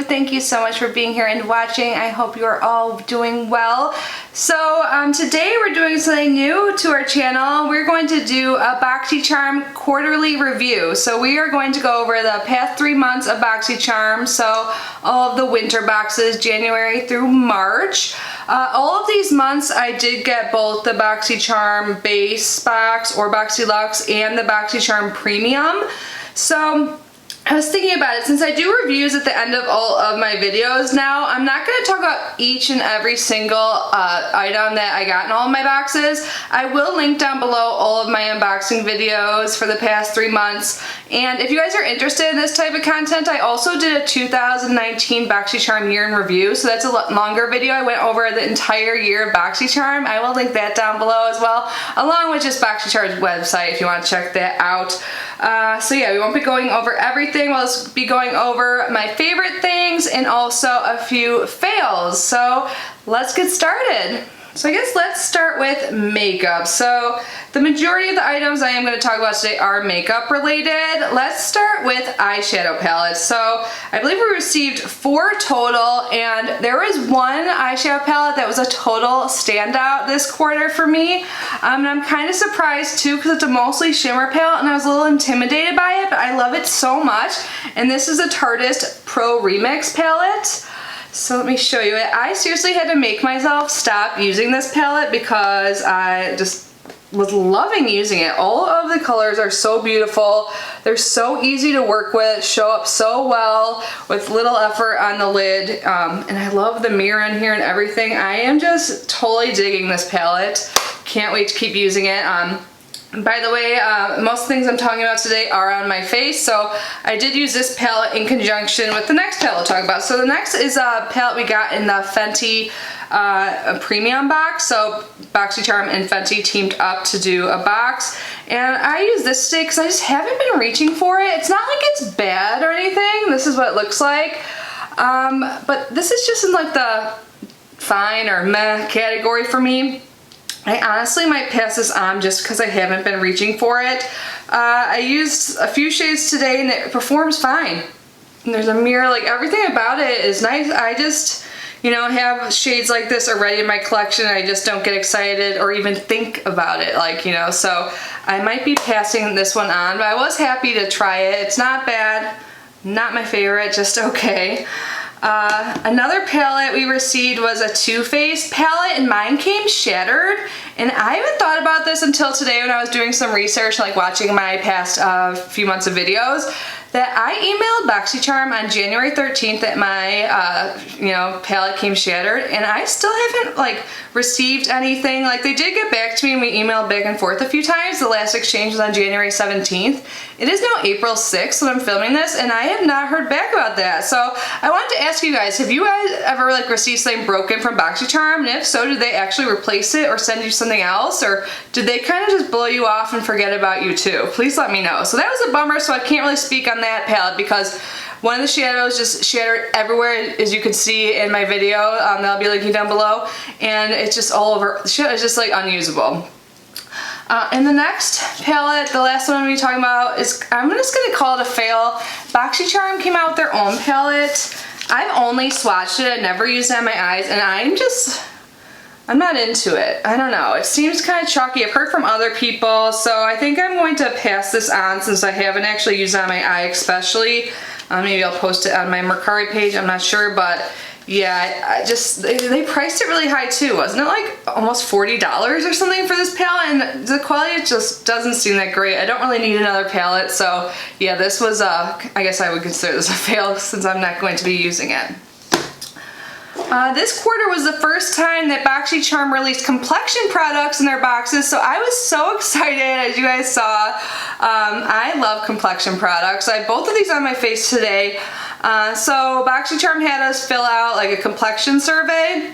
you. Thank you so much for being here and watching. I hope you are all doing well. So today we're doing something new to our channel. We're going to do a Boxycharm quarterly review. So we are going to go over the past 3 months of Boxycharm. So all of the winter boxes, January through March. All of these months I did get both the Boxycharm base box or Boxylux and the Boxycharm premium. So I was thinking about it, since I do reviews at the end of all of my videos now, I'm not going to talk about each and every single item that I got in all of my boxes. I will link down below all of my unboxing videos for the past 3 months. And if you guys are interested in this type of content, I also did a 2019 Boxycharm year in review, so that's a longer video. I went over the entire year of Boxycharm. I will link that down below as well, along with just Boxycharm's website if you want to check that out. So yeah, we won't be going over everything. We'll just be going over my favorite things and also a few fails. So let's get started. So I guess let's start with makeup. So the majority of the items I am going to talk about today are makeup related. Let's start with eyeshadow palettes. So I believe we received 4 total, and there was one eyeshadow palette that was a total standout this quarter for me. And I'm kind of surprised too, because it's a mostly shimmer palette and I was a little intimidated by it, but I love it so much. And this is a Tarteist Pro Remix palette. So let me show you it. I seriously had to make myself stop using this palette because I just was loving using it. All of the colors are so beautiful. They're so easy to work with, show up so well with little effort on the lid. And I love the mirror in here and everything. I am just totally digging this palette. Can't wait to keep using it. By the way, most things I'm talking about today are on my face, so I did use this palette in conjunction with the next palette we'll talk about. So the next is a palette we got in the Fenty premium box. So Boxycharm and Fenty teamed up to do a box, and I use this today because I just haven't been reaching for it. It's not like it's bad or anything. This is what it looks like, but this is just in like the fine or meh category for me. I honestly might pass this on just because I haven't been reaching for it. I used a few shades today and it performs fine. And there's a mirror, like everything about it is nice. I just, you know, have shades like this already in my collection. I just don't get excited or even think about it, like, you know, so I might be passing this one on, but I was happy to try it. It's not bad, not my favorite, just okay. Another palette we received was a Too Faced palette, and mine came shattered, and I haven't thought about this until today when I was doing some research, like watching my past few months of videos, that I emailed Boxycharm on January 13th that my you know, palette came shattered, and I still haven't like received anything. Like, they did get back to me and we emailed back and forth a few times. The last exchange was on January 17th. It is now April 6th when I'm filming this, and I have not heard back about that. So I wanted to ask you guys, have you guys ever like received something broken from Boxycharm? And if so, did they actually replace it or send you something else, or did they kind of just blow you off and forget about you too? Please let me know. So that was a bummer, so I can't really speak on that palette because one of the shadows just shattered everywhere, as you can see in my video. That'll be linking down below, and it's just all over. The shadow is just like unusable. And the next palette, the last one I'm going to be talking about, is, I'm just going to call it a fail. Boxycharm came out with their own palette. I've only swatched it, I've never used it on my eyes, and I'm not into it. I don't know. It seems kind of chalky. I've heard from other people, so I think I'm going to pass this on since I haven't actually used it on my eye especially. Maybe I'll post it on my Mercari page, I'm not sure, but yeah, they priced it really high too. Wasn't it like almost $40 or something for this palette? And the quality just doesn't seem that great. I don't really need another palette, so yeah, this was, I guess I would consider this a fail since I'm not going to be using it. This quarter was the first time that Boxycharm released complexion products in their boxes, so I was so excited, as you guys saw. I love complexion products. I have both of these on my face today. So Boxycharm had us fill out like a complexion survey.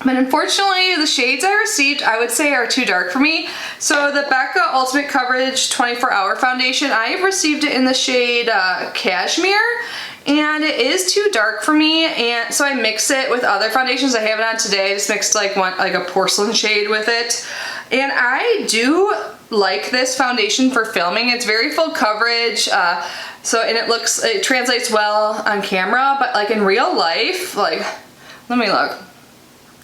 But unfortunately, the shades I received, I would say, are too dark for me. So the Becca Ultimate Coverage 24-Hour Foundation, I received it in the shade Cashmere, and it is too dark for me, and so I mix it with other foundations. I have it on today. I just mixed like a porcelain shade with it, and I do like this foundation for filming. It's very full coverage. So, and it translates well on camera, but like in real life, like, let me look.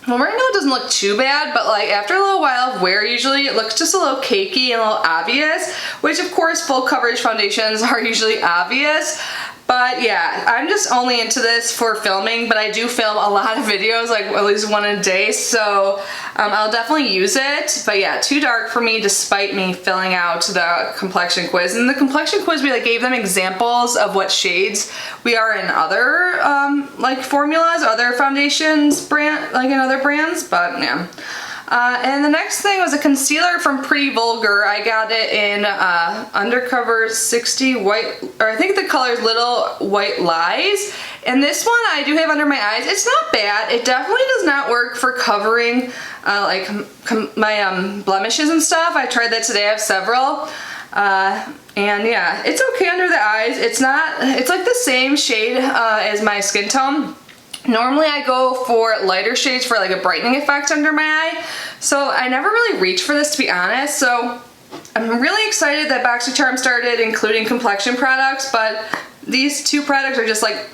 Well, right now it doesn't look too bad, but like after a little while of wear, usually it looks just a little cakey and a little obvious, which of course full coverage foundations are usually obvious. But yeah, I'm just only into this for filming, but I do film a lot of videos, like at least one a day, so I'll definitely use it. But yeah, too dark for me despite me filling out the complexion quiz. And the complexion quiz, we like gave them examples of what shades we are in other like formulas, other foundations, like in other brands, but yeah. And the next thing was a concealer from Pretty Vulgar. I got it in Undercover 60 White, or I think the color is Little White Lies. And this one I do have under my eyes. It's not bad. It definitely does not work for covering like my blemishes and stuff. I tried that today. I have several. And yeah, it's okay under the eyes. It's like the same shade as my skin tone. Normally I go for lighter shades for like a brightening effect under my eye, so I never really reach for this, to be honest. So I'm really excited that Boxycharm started including complexion products, but these two products are just like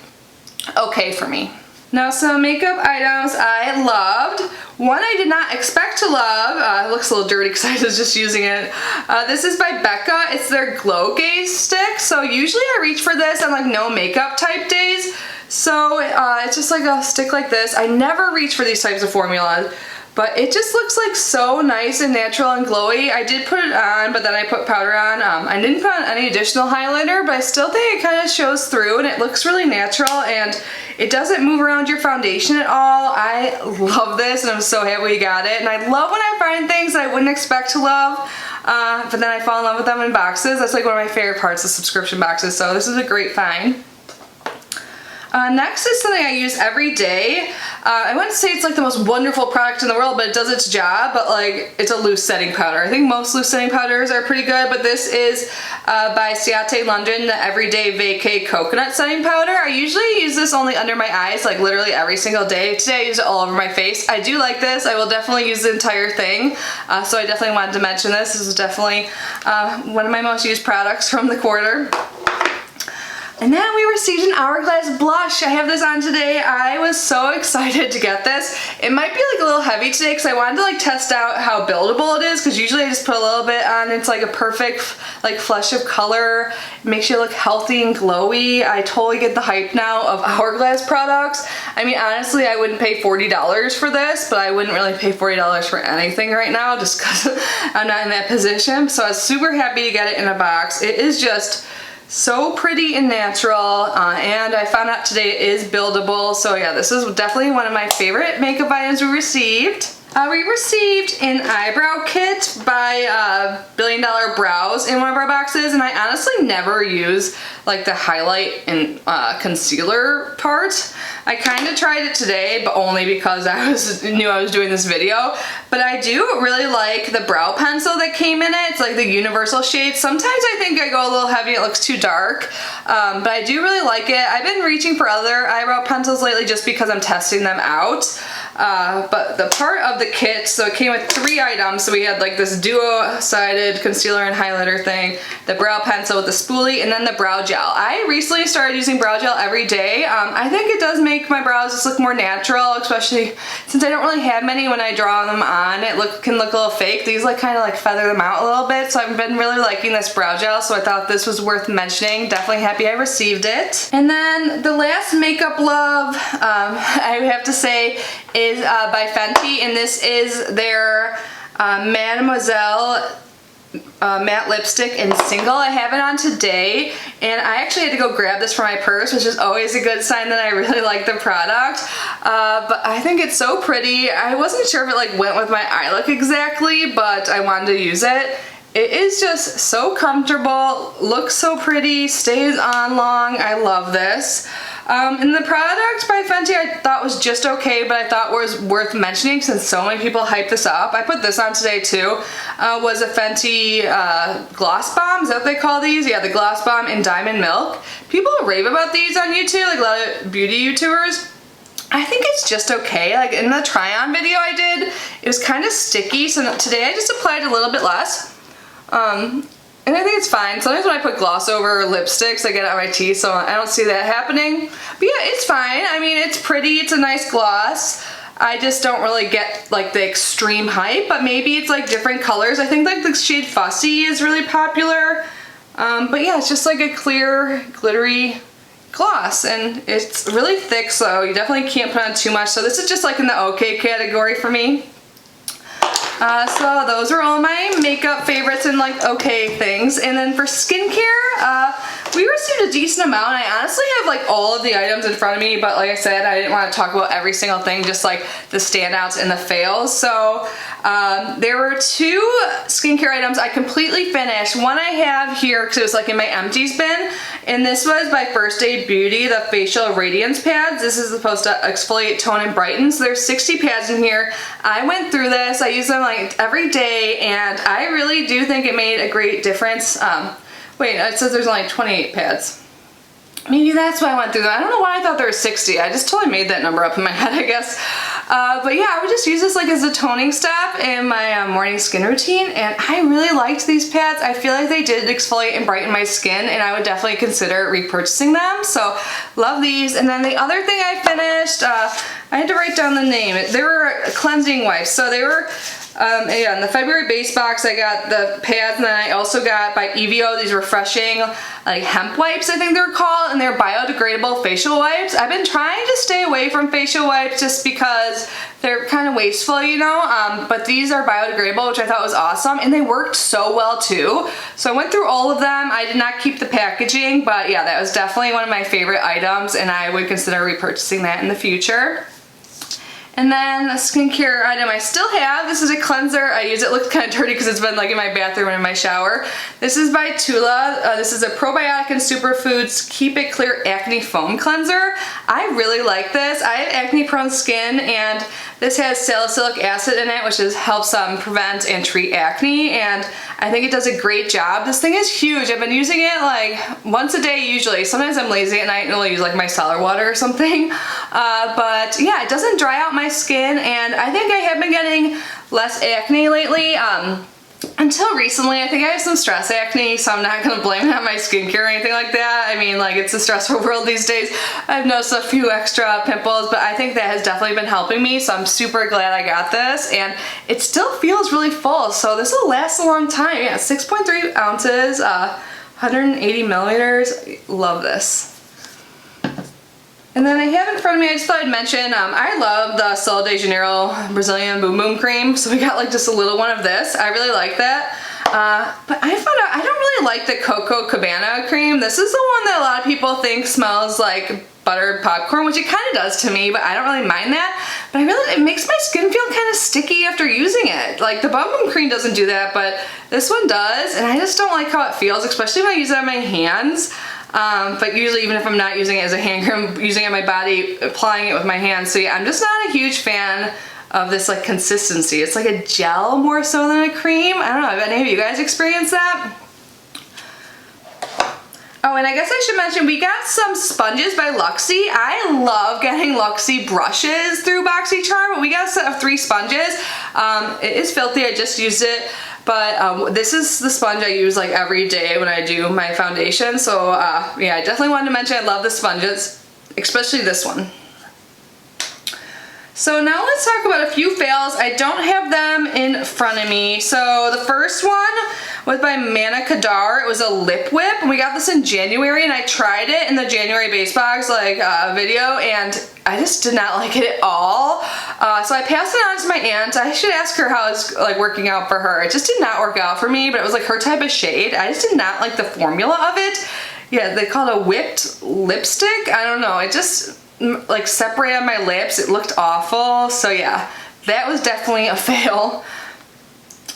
okay for me. Now some makeup items I loved. One I did not expect to love. It looks a little dirty because I was just using it. This is by Becca. It's their Glow Gaze stick. So usually I reach for this on like no makeup type days. So it's just like a stick like this. I never reach for these types of formulas, but it just looks like so nice and natural and glowy. I did put it on, but then I put powder on. I didn't put on any additional highlighter, but I still think it kind of shows through and it looks really natural and it doesn't move around your foundation at all. I love this and I'm so happy we got it. And I love when I find things that I wouldn't expect to love, but then I fall in love with them in boxes. That's like one of my favorite parts of subscription boxes, so this is a great find. Next is something I use every day. I wouldn't say it's like the most wonderful product in the world, but it does its job, but like it's a loose setting powder. I think most loose setting powders are pretty good, but this is by Ciate London, the Everyday Vacay Coconut Setting Powder. I usually use this only under my eyes, like literally every single day. Today I use it all over my face. I do like this. I will definitely use the entire thing, so I definitely wanted to mention this. This is definitely one of my most used products from the quarter. And then we received an Hourglass blush. I have this on today. I was so excited to get this. It might be like a little heavy today because I wanted to like test out how buildable it is, because usually I just put a little bit on. It's like a perfect like flush of color. It makes you look healthy and glowy. I totally get the hype now of Hourglass products. I mean, honestly, I wouldn't pay $40 for this, but I wouldn't really pay $40 for anything right now just because I'm not in that position. So I was super happy to get it in a box. It is just so pretty and natural, and I found out today it is buildable. So yeah, this is definitely one of my favorite makeup items we received. We received an eyebrow kit by Billion Dollar Brows in one of our boxes, and I honestly never use like the highlight and concealer part. I kind of tried it today, but only because I knew I was doing this video. But I do really like the brow pencil that came in it. It's like the universal shade. Sometimes I think I go a little heavy, it looks too dark, but I do really like it. I've been reaching for other eyebrow pencils lately just because I'm testing them out. But the part of the kit, so it came with 3 items. So we had like this duo-sided concealer and highlighter thing, the brow pencil with the spoolie, and then the brow gel. I recently started using brow gel every day. I think it does make my brows just look more natural, especially since I don't really have many when I draw them on. It can look a little fake. These like kind of like feather them out a little bit. So I've been really liking this brow gel, so I thought this was worth mentioning. Definitely happy I received it. And then the last makeup love, I have to say, is by Fenty, and this is their Mademoiselle matte lipstick in single. I have it on today, and I actually had to go grab this from my purse, which is always a good sign that I really like the product. But I think it's so pretty. I wasn't sure if it like went with my eye look exactly, but I wanted to use it. It is just so comfortable, looks so pretty, stays on long. I love this. And the product by Fenty I thought was just okay, but I thought was worth mentioning since so many people hype this up. I put this on today too. Was a Fenty Gloss Bomb. Is that what they call these? Yeah, the Gloss Bomb in Diamond Milk. People rave about these on YouTube, like a lot of beauty YouTubers. I think it's just okay. Like in the try-on video I did, it was kind of sticky, so today I just applied a little bit less. And I think it's fine. Sometimes when I put gloss over lipsticks, I get it on my teeth, so I don't see that happening. But yeah, it's fine. I mean, it's pretty. It's a nice gloss. I just don't really get like the extreme hype, but maybe it's like different colors. I think like the shade Fussy is really popular. But yeah, it's just like a clear, glittery gloss, and it's really thick, so you definitely can't put on too much. So this is just like in the okay category for me. So those are all my makeup favorites and like okay things. And then for skincare, we received a decent amount. I honestly have like all of the items in front of me, but like I said, I didn't want to talk about every single thing, just like the standouts and the fails. So there were 2 skincare items I completely finished. One I have here because it was like in my empties bin, and this was by First Aid Beauty, the facial radiance pads. This is supposed to exfoliate, tone, and brighten. So there's 60 pads in here. I went through this. I use them like every day, and I really do think it made a great difference. Wait, it says there's only 28 pads. Maybe that's why I went through that. I don't know why I thought there were 60. I just totally made that number up in my head, I guess. But yeah, I would just use this like as a toning step in my morning skin routine, and I really liked these pads. I feel like they did exfoliate and brighten my skin, and I would definitely consider repurchasing them. So love these. And then the other thing I finished, I had to write down the name. They were cleansing wipes. So they were yeah, in the February base box, I got the pads, and then I also got by EVO these refreshing like hemp wipes, I think they're called, and they're biodegradable facial wipes. I've been trying to stay away from facial wipes just because they're kind of wasteful, you know, but these are biodegradable, which I thought was awesome, and they worked so well too. So I went through all of them. I did not keep the packaging, but yeah, that was definitely one of my favorite items, and I would consider repurchasing that in the future. And then a skincare item I still have. This is a cleanser. I use it. It looks kind of dirty because it's been like in my bathroom and in my shower. This is by Tula. This is a probiotic and superfoods Keep It Clear Acne Foam Cleanser. I really like this. I have acne prone skin, and this has salicylic acid in it, which helps prevent and treat acne, and I think it does a great job. This thing is huge. I've been using it like once a day usually. Sometimes I'm lazy at night and I'll use like micellar water or something. But yeah, it doesn't dry out my skin, and I think I have been getting less acne lately. Until recently, I think I have some stress acne, so I'm not going to blame it on my skincare or anything like that. I mean, like, it's a stressful world these days. I've noticed a few extra pimples, but I think that has definitely been helping me, so I'm super glad I got this, and it still feels really full, so this will last a long time. Yeah, 6.3 ounces, 180 milliliters. Love this. And then I have in front of me, I just thought I'd mention, I love the Sol de Janeiro Brazilian Boom Boom Cream, so we got like just a little one of this. I really like that. But I found out I don't really like the Coco Cabana cream. This is the one that a lot of people think smells like buttered popcorn, which it kind of does to me, but I don't really mind that. But it makes my skin feel kind of sticky after using it. Like the Boom Boom Cream doesn't do that, but this one does, and I just don't like how it feels, especially when I use it on my hands. But usually even if I'm not using it as a hand cream, I'm using it on my body, applying it with my hands. So yeah, I'm just not a huge fan of this like consistency. It's like a gel more so than a cream. I don't know, have any of you guys experienced that? Oh, and I guess I should mention, we got some sponges by Luxie. I love getting Luxie brushes through Boxycharm, but we got a set of 3 sponges. It is filthy, I just used it. But this is the sponge I use like every day when I do my foundation. So yeah, I definitely wanted to mention I love the sponges, especially this one. So now let's talk about a few fails. I don't have them in front of me. So the first one was by Manna Kadar. It was a lip whip, and we got this in January, and I tried it in the January base box like video, and I just did not like it at all. So I passed it on to my aunt. I should ask her how it's like working out for her. It just did not work out for me, but it was like her type of shade. I just did not like the formula of it. Yeah, they call it a whipped lipstick. I don't know. It just like separated on my lips. It looked awful. So yeah, that was definitely a fail.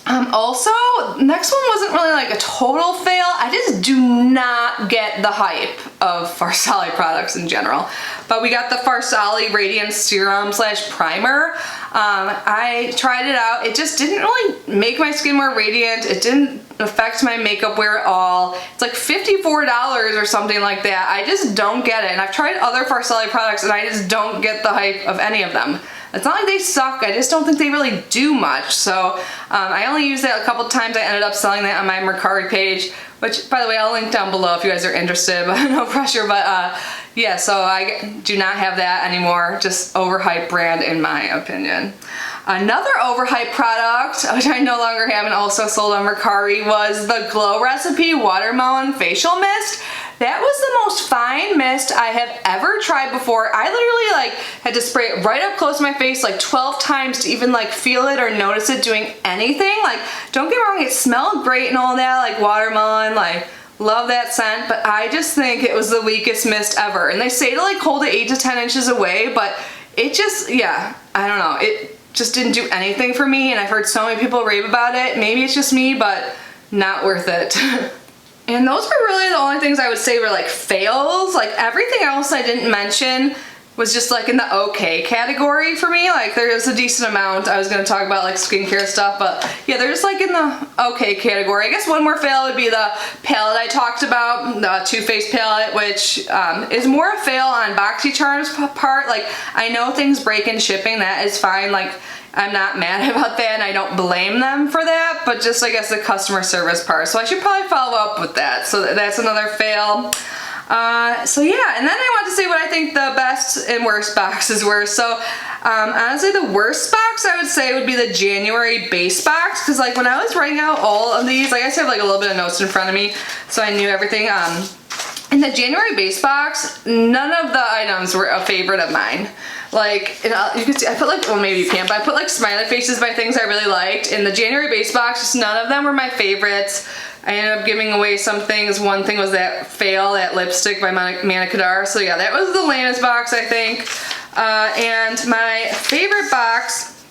Also, next one wasn't really like a total fail. I just do not get the hype of Farsali products in general. But we got the Farsali Radiance Serum / Primer. I tried it out. It just didn't really make my skin more radiant. It didn't affect my makeup wear at all. It's like $54 or something like that. I just don't get it. And I've tried other Farsali products and I just don't get the hype of any of them. it's not like they suck, I just don't think they really do much. So I only used that a couple times. I ended up selling that on my Mercari page, which, by the way, I'll link down below if you guys are interested, but no pressure. But yeah, so I do not have that anymore. Just overhyped brand in my opinion. Another overhyped product, which I no longer have and also sold on Mercari, was the Glow Recipe Watermelon Facial Mist. That was the most fine mist I have ever tried before. I literally like had to spray it right up close to my face like 12 times to even like feel it or notice it doing anything. Like, don't get me wrong, it smelled great and all that, like watermelon, like love that scent, but I just think it was the weakest mist ever. And they say to like hold it 8 to 10 inches away, but it just, yeah, I don't know. It just didn't do anything for me, and I've heard so many people rave about it. Maybe it's just me, but not worth it. And those were really the only things I would say were like fails. Like everything else I didn't mention was just like in the okay category for me. Like there's a decent amount. I was gonna talk about like skincare stuff, but yeah, they're just like in the okay category. I guess one more fail would be the palette I talked about, the Too Faced palette, which is more a fail on Boxycharm's part. Like I know things break in shipping, that is fine. Like I'm not mad about that and I don't blame them for that, but just I guess the customer service part. So I should probably follow up with that. So that's another fail. So yeah, and then I want to say what I think the best and worst boxes were. So honestly, the worst box I would say would be the January base box, because like when I was writing out all of these, like I said, like a little bit of notes in front of me, so I knew everything. In the January base box, none of the items were a favorite of mine. Like, you can see, I put like, well maybe you can't, but I put like smiley faces by things I really liked. In the January base box, just none of them were my favorites. I ended up giving away some things. One thing was that fail, that lipstick by Manicadar. So yeah, that was the lamest box, I think. And my favorite box,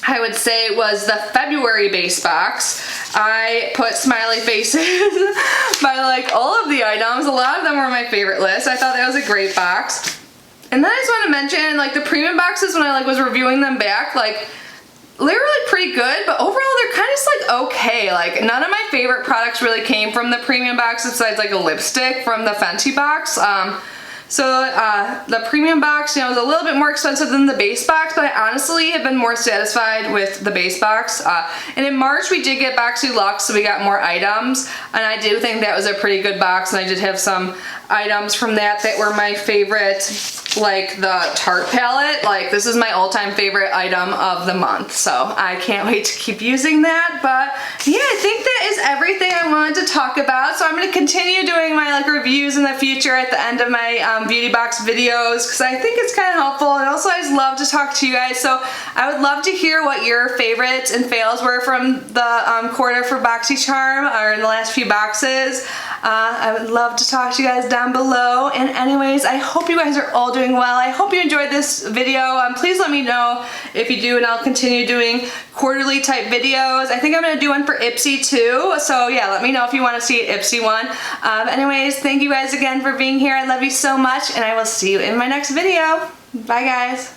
I would say, was the February base box. I put smiley faces by like all of the items. A lot of them were my favorite list. I thought that was a great box. And then I just want to mention like the premium boxes, when I like was reviewing them back, like they were like pretty good, but overall they're kind of just like okay. Like none of my favorite products really came from the premium box besides like a lipstick from the Fenty box. So the premium box, you know, was a little bit more expensive than the base box, but I honestly have been more satisfied with the base box. And in March we did get Boxy Luxe, so we got more items, and I do think that was a pretty good box, and I did have some items from that that were my favorite, like the Tarte palette. Like this is my all-time favorite item of the month, so I can't wait to keep using that. But yeah, I think that is everything I wanted to talk about. So I'm going to continue doing my like reviews in the future at the end of my beauty box videos, because I think it's kind of helpful, and also I just love to talk to you guys. So I would love to hear what your favorites and fails were from the quarter for Boxycharm, or in the last few boxes. I would love to talk to you guys down below. And anyways, I hope you guys are all doing well. I hope you enjoyed this video. Please let me know if you do, and I'll continue doing quarterly type videos. I think I'm going to do one for Ipsy too. So yeah, let me know if you want to see an Ipsy one. Anyways, thank you guys again for being here. I love you so much, and I will see you in my next video. Bye guys.